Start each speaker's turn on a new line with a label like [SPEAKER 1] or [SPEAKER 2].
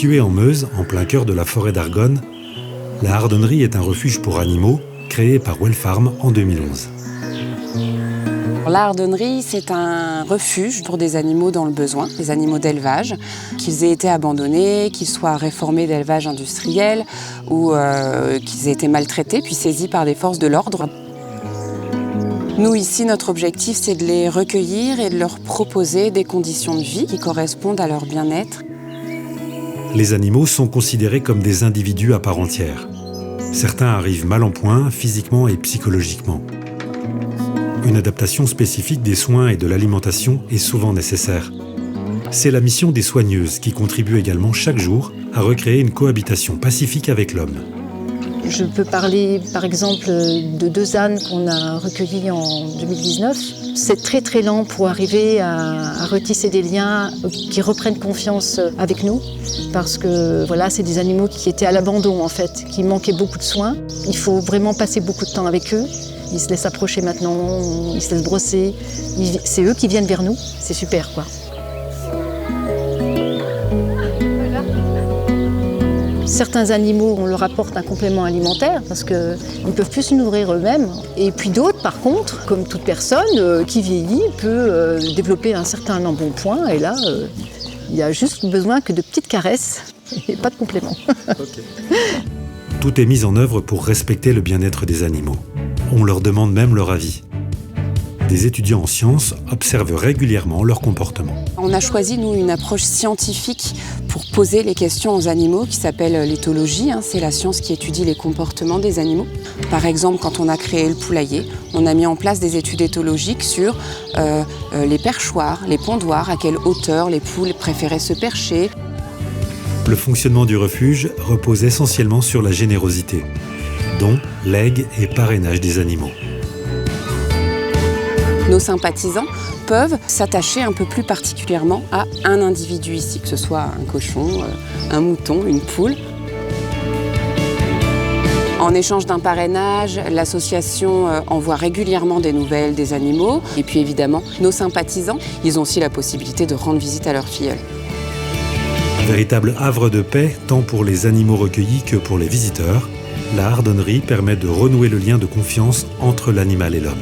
[SPEAKER 1] Située en Meuse, en plein cœur de la forêt d'Argonne, la Hardonnerie est un refuge pour animaux créé par Wellfarm en 2011.
[SPEAKER 2] La Hardonnerie, c'est un refuge pour des animaux dans le besoin, des animaux d'élevage, qu'ils aient été abandonnés, qu'ils soient réformés d'élevage industriel ou qu'ils aient été maltraités puis saisis par des forces de l'ordre. Nous, ici, notre objectif, c'est de les recueillir et de leur proposer des conditions de vie qui correspondent à leur bien-être.
[SPEAKER 1] Les animaux sont considérés comme des individus à part entière. Certains arrivent mal en point, physiquement et psychologiquement. Une adaptation spécifique des soins et de l'alimentation est souvent nécessaire. C'est la mission des soigneuses qui contribuent également chaque jour à recréer une cohabitation pacifique avec l'homme.
[SPEAKER 3] Je peux parler par exemple de 2 ânes qu'on a recueillis en 2019. C'est très très lent pour arriver à retisser des liens qui reprennent confiance avec nous. Parce que voilà, c'est des animaux qui étaient à l'abandon en fait, qui manquaient beaucoup de soins. Il faut vraiment passer beaucoup de temps avec eux. Ils se laissent approcher maintenant, ils se laissent brosser. C'est eux qui viennent vers nous, c'est super quoi. Certains animaux, on leur apporte un complément alimentaire parce qu'ils ne peuvent plus se nourrir eux-mêmes. Et puis d'autres, par contre, comme toute personne qui vieillit, peut développer un certain embonpoint. Et là, il y a juste besoin que de petites caresses et pas de complément.
[SPEAKER 1] Okay. Tout est mis en œuvre pour respecter le bien-être des animaux. On leur demande même leur avis. Des étudiants en sciences observent régulièrement leur comportement.
[SPEAKER 2] On a choisi, nous, une approche scientifique pour poser les questions aux animaux qui s'appelle l'éthologie. C'est la science qui étudie les comportements des animaux. Par exemple, quand on a créé le poulailler, on a mis en place des études éthologiques sur les perchoirs, les pondoirs, à quelle hauteur les poules préféraient se percher.
[SPEAKER 1] Le fonctionnement du refuge repose essentiellement sur la générosité, dont legs et parrainage des animaux.
[SPEAKER 2] Nos sympathisants peuvent s'attacher un peu plus particulièrement à un individu ici, que ce soit un cochon, un mouton, une poule. En échange d'un parrainage, l'association envoie régulièrement des nouvelles des animaux. Et puis évidemment, nos sympathisants, ils ont aussi la possibilité de rendre visite à leurs filleuls.
[SPEAKER 1] Véritable havre de paix, tant pour les animaux recueillis que pour les visiteurs, la Hardonnerie permet de renouer le lien de confiance entre l'animal et l'homme.